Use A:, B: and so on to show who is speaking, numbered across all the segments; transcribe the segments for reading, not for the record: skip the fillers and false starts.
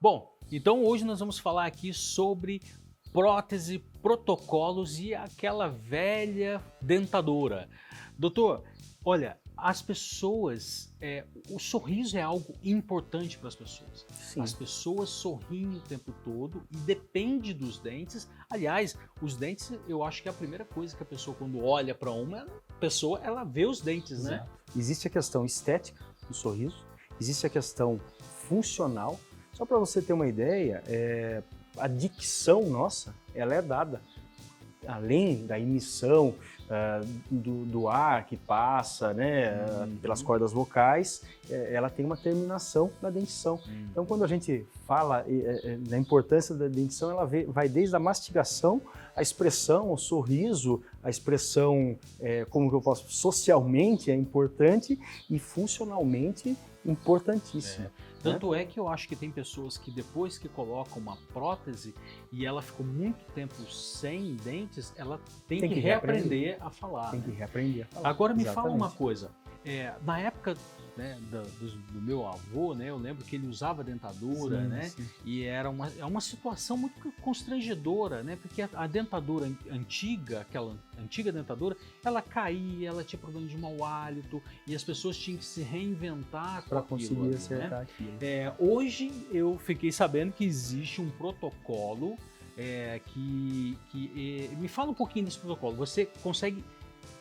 A: Bom, então hoje nós vamos falar aqui sobre prótese, protocolos e aquela velha dentadura. Doutor, olha, as pessoas, o sorriso é algo importante para as pessoas.
B: Sim,
A: As pessoas sorriem o tempo todo e depende dos dentes. Aliás, os dentes eu acho que é a primeira coisa que a pessoa quando olha para uma pessoa, ela vê os dentes, né?
B: exato. Existe a questão estética do sorriso, existe a questão funcional. Só para você ter uma ideia, a dicção nossa, ela é dada. Além da emissão do ar que passa, né, pelas cordas vocais, ela tem uma terminação na dentição. Então, quando a gente fala da importância da dentição, ela vai desde a mastigação, a expressão, o sorriso, a expressão, como que eu posso, socialmente é importante e funcionalmente importantíssima.
A: Tanto é que eu acho que tem pessoas que depois que colocam uma prótese e ela ficou muito tempo sem dentes, ela tem que reaprender a falar.
B: Tem que
A: né?
B: reaprender a falar.
A: Agora me fala uma
B: Exatamente.
A: coisa, na época, né, do meu avô, né, eu lembro que ele usava dentadura,
B: Sim,
A: né,
B: sim.
A: e era uma situação muito constrangedora, né, porque a dentadura antiga, aquela antiga dentadura, ela caía, ela tinha problema de mau hálito e as pessoas tinham que se reinventar com
B: Para
A: aquilo
B: conseguir
A: ali,
B: acertar
A: né?
B: aquilo.
A: Hoje eu fiquei sabendo que existe um protocolo me fala um pouquinho desse protocolo. Você consegue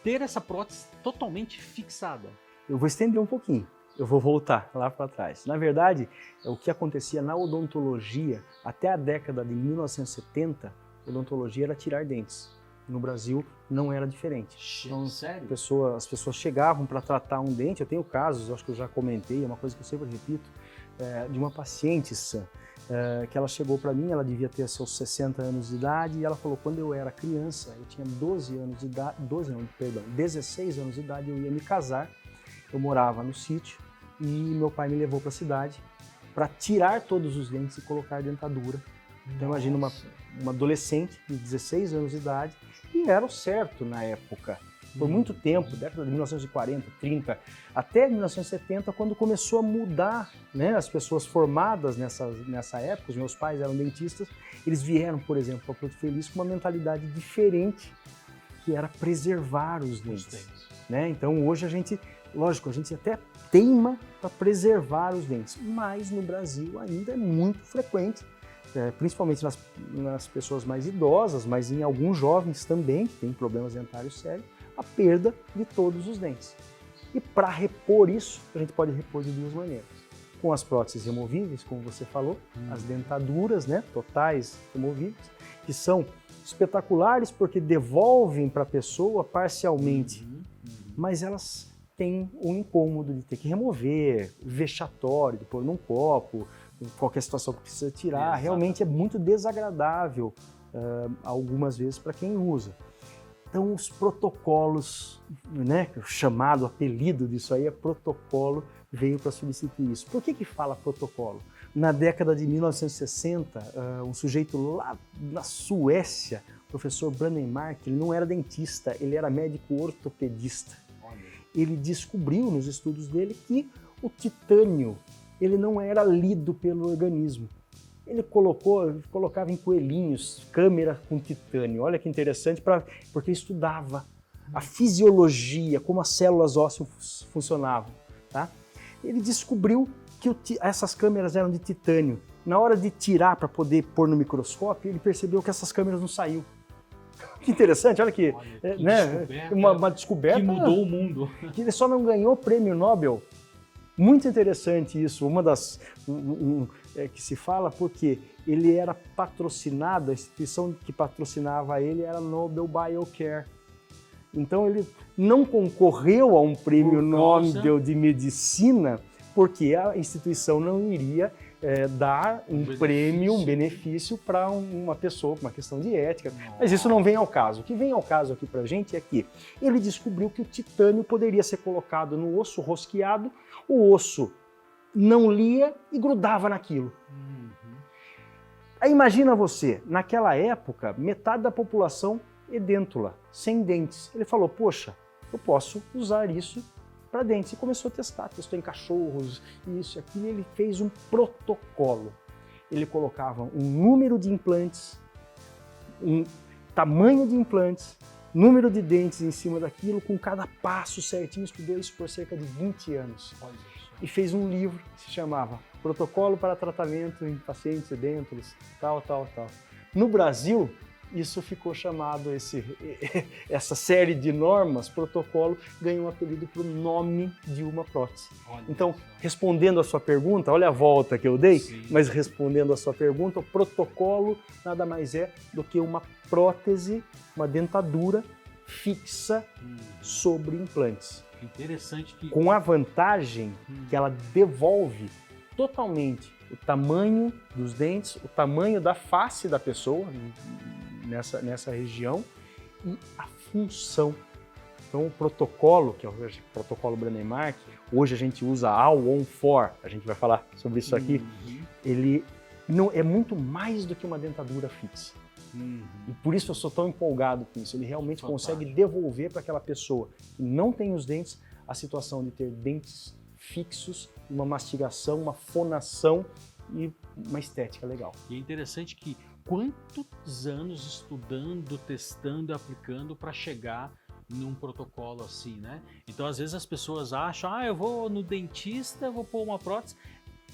A: ter essa prótese totalmente fixada?
B: Eu vou estender um pouquinho, eu vou voltar lá para trás. Na verdade, o que acontecia na odontologia, até a década de 1970, odontologia era tirar dentes. No Brasil não era diferente. Então,
A: Sério?
B: as pessoas chegavam para tratar um dente, eu tenho casos, eu acho que eu já comentei, é uma coisa que eu sempre repito, de uma paciente que ela chegou para mim, ela devia ter seus 60 anos de idade, e ela falou, quando eu era criança, eu tinha 16 anos de idade, eu ia me casar, eu morava no sítio, e meu pai me levou para a cidade para tirar todos os dentes e colocar dentadura. Então imagina uma adolescente de 16 anos de idade, e era o certo na época. Por muito tempo, década de 1940, 30, até 1970, quando começou a mudar, né, as pessoas formadas nessa época, os meus pais eram dentistas, eles vieram, por exemplo, para Porto Feliz com uma mentalidade diferente, que era preservar os dentes. Né? Então hoje a gente, lógico, a gente até teima para preservar os dentes, mas no Brasil ainda é muito frequente, principalmente nas pessoas mais idosas, mas em alguns jovens também, que têm problemas dentários sérios, a perda de todos os dentes. E para repor isso, a gente pode repor de duas maneiras. Com as próteses removíveis, como você falou, as dentaduras, né, totais removíveis, que são espetaculares porque devolvem para a pessoa parcialmente, mas elas têm um incômodo de ter que remover, vexatório, de pôr num copo, qualquer situação que precisa tirar. Realmente é muito desagradável algumas vezes para quem usa. Então os protocolos, né, o chamado apelido disso aí é protocolo, veio para substituir isso. Por que fala protocolo? Na década de 1960, um sujeito lá na Suécia, o professor Brandenmark, ele não era dentista, ele era médico ortopedista. Ele descobriu nos estudos dele que o titânio ele não era lido pelo organismo. Ele colocava em coelhinhos câmera com titânio. Olha que interessante, porque estudava a fisiologia, como as células ósseas funcionavam. Tá? Ele descobriu que essas câmeras eram de titânio. Na hora de tirar para poder pôr no microscópio, ele percebeu que essas câmeras não saíam. Que interessante, olha que
A: descoberta,
B: uma descoberta
A: que mudou o mundo.
B: Que ele só não ganhou prêmio Nobel. Muito interessante isso, que se fala porque ele era patrocinado, a instituição que patrocinava ele era Nobel Biocare. Então ele não concorreu a um prêmio Nobel de medicina porque a instituição não iria dar um prêmio, um benefício para uma pessoa, com uma questão de ética. Mas isso não vem ao caso. O que vem ao caso aqui para a gente é que ele descobriu que o titânio poderia ser colocado no osso rosqueado, o osso não lia e grudava naquilo. Aí imagina você, naquela época, metade da população edêntula, sem dentes. Ele falou, poxa, eu posso usar isso para dentes. E começou a testar, testou em cachorros, isso e aquilo, e ele fez um protocolo. ele colocava um número de implantes, um tamanho de implantes, número de dentes em cima daquilo, com cada passo certinho, estudou isso por cerca de 20 anos. E fez um livro que se chamava Protocolo para Tratamento em Pacientes Edêntulos, tal. No Brasil, isso ficou chamado, essa série de normas, protocolo, ganhou um apelido para o nome de uma prótese. Então, respondendo a sua pergunta, olha a volta que eu dei,
A: sim,
B: mas respondendo a sua pergunta, o protocolo nada mais é do que uma prótese, uma dentadura fixa sobre implantes.
A: Interessante que...
B: Com a vantagem que ela devolve totalmente o tamanho dos dentes, o tamanho da face da pessoa nessa região e a função. Então o protocolo, que é o protocolo Brånemark, hoje a gente usa All-on-4, a gente vai falar sobre isso aqui, ele não, é muito mais do que uma dentadura fixa. E por isso eu sou tão empolgado com isso. Ele realmente consegue devolver para aquela pessoa que não tem os dentes a situação de ter dentes fixos, uma mastigação, uma fonação e uma estética legal.
A: E é interessante que quantos anos estudando, testando e aplicando para chegar num protocolo assim, né? Então às vezes as pessoas acham, eu vou no dentista, vou pôr uma prótese.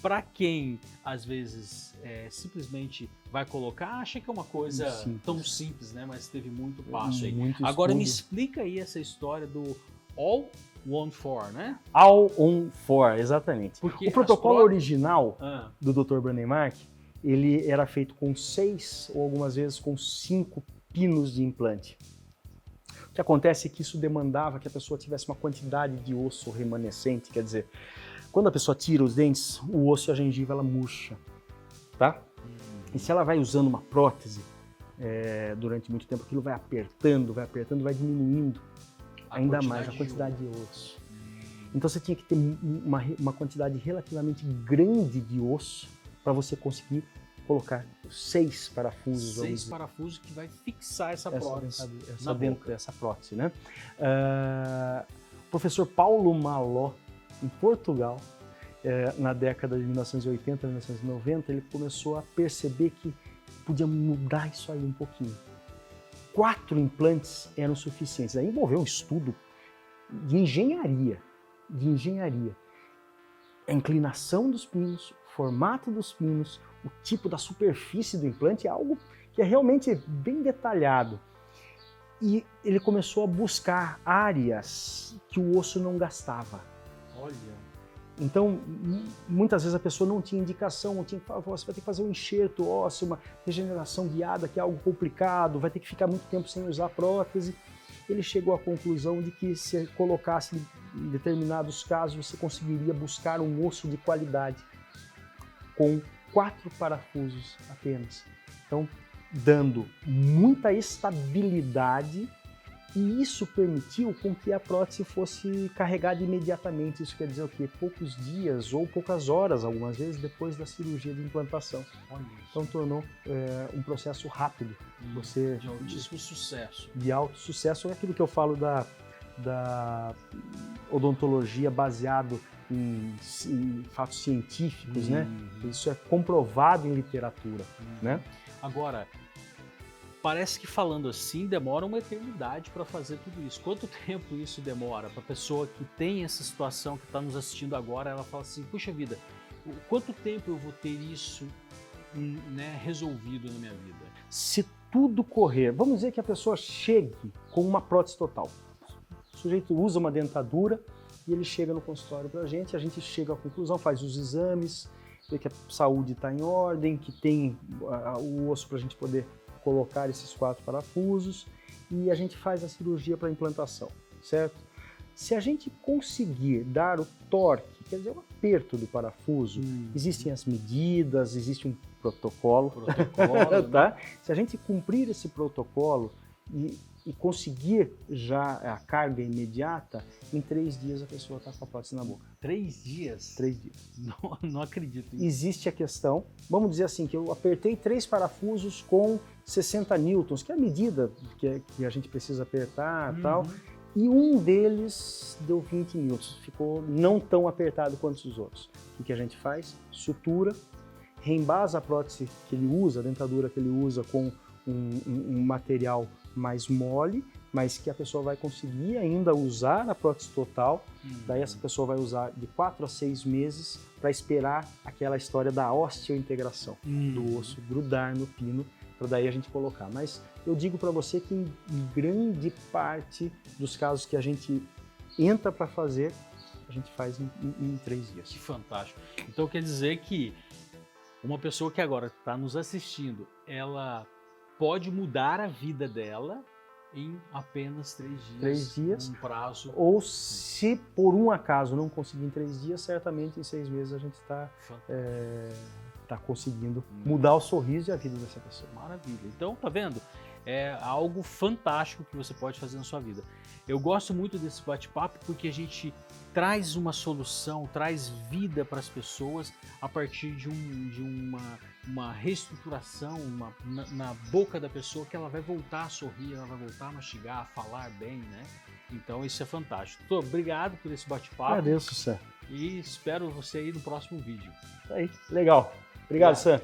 A: Para quem, às vezes, simplesmente vai colocar, acha que é uma coisa tão simples, né? Mas teve muito passo aí. Agora me explica aí essa história do All-on-4, né?
B: All-on-4, exatamente.
A: Porque
B: o protocolo original do Dr. Brånemark, ele era feito com 6 ou algumas vezes com 5 pinos de implante. O que acontece é que isso demandava que a pessoa tivesse uma quantidade de osso remanescente, quer dizer, quando a pessoa tira os dentes, o osso e a gengiva ela murcha, tá? E se ela vai usando uma prótese durante muito tempo, aquilo vai apertando, vai diminuindo ainda mais a quantidade de osso. Então você tinha que ter uma quantidade relativamente grande de osso para você conseguir colocar 6 parafusos.
A: 6 parafusos que vai fixar essa prótese.
B: Essa prótese, né? O professor Paulo Maló, em Portugal, na década de 1980, 1990, ele começou a perceber que podia mudar isso aí um pouquinho. 4 implantes eram suficientes. Aí envolveu um estudo de engenharia. A inclinação dos pinos, o formato dos pinos, o tipo da superfície do implante é algo que é realmente bem detalhado. E ele começou a buscar áreas que o osso não gastava.
A: Olha.
B: Então, muitas vezes a pessoa não tinha indicação, não tinha que falar, você vai ter que fazer um enxerto ósseo, uma regeneração guiada, que é algo complicado, vai ter que ficar muito tempo sem usar prótese. Ele chegou à conclusão de que se colocasse em determinados casos, você conseguiria buscar um osso de qualidade com 4 parafusos apenas. Então, dando muita estabilidade. E isso permitiu com que a prótese fosse carregada imediatamente. Isso quer dizer o quê? Poucos dias ou poucas horas, algumas vezes, depois da cirurgia de implantação. Então tornou um processo rápido.
A: De altíssimo sucesso.
B: De alto sucesso é aquilo que eu falo da odontologia baseado em fatos científicos, né? Isso é comprovado em literatura, né?
A: Agora, parece que falando assim demora uma eternidade para fazer tudo isso. Quanto tempo isso demora para a pessoa que tem essa situação, que está nos assistindo agora, ela fala assim, puxa vida, quanto tempo eu vou ter isso resolvido na minha vida?
B: Se tudo correr, vamos dizer que a pessoa chegue com uma prótese total. O sujeito usa uma dentadura e ele chega no consultório para a gente chega à conclusão, faz os exames, vê que a saúde está em ordem, que tem o osso para a gente poder colocar esses 4 parafusos e a gente faz a cirurgia para implantação, certo? Se a gente conseguir dar o torque, quer dizer, o aperto do parafuso, existem as medidas, existe um protocolo, tá? Se a gente cumprir esse protocolo e conseguir já a carga imediata, em 3 dias a pessoa está com a prótese na boca.
A: 3 dias?
B: 3 dias.
A: Não acredito.
B: Existe a questão, vamos dizer assim, que eu apertei 3 parafusos com 60 newtons, que é a medida que a gente precisa apertar e tal, e um deles deu 20 newtons, ficou não tão apertado quanto os outros. O que a gente faz? Sutura reembasa a prótese que ele usa, a dentadura que ele usa com um material mais mole, mas que a pessoa vai conseguir ainda usar a prótese total. Daí essa pessoa vai usar de 4 a 6 meses para esperar aquela história da osteointegração, do osso grudar no pino, para daí a gente colocar. Mas eu digo para você que em grande parte dos casos que a gente entra para fazer, a gente faz em 3 dias.
A: Que fantástico. Então quer dizer que uma pessoa que agora está nos assistindo, ela pode mudar a vida dela em apenas 3 dias.
B: 3 dias.
A: Um prazo.
B: Ou se por um acaso não conseguir em 3 dias, certamente em 6 meses a gente está conseguindo mudar o sorriso e a vida dessa pessoa.
A: Maravilha. Então, tá vendo? É algo fantástico que você pode fazer na sua vida. Eu gosto muito desse bate-papo porque a gente traz uma solução, traz vida para as pessoas a partir de uma reestruturação na boca da pessoa, que ela vai voltar a sorrir, ela vai voltar a mastigar, a falar bem, né? Então isso é fantástico. Doutor, obrigado por esse bate-papo.
B: Agradeço, Sam.
A: E espero você aí no próximo vídeo.
B: Isso aí, legal. Obrigado, Sam.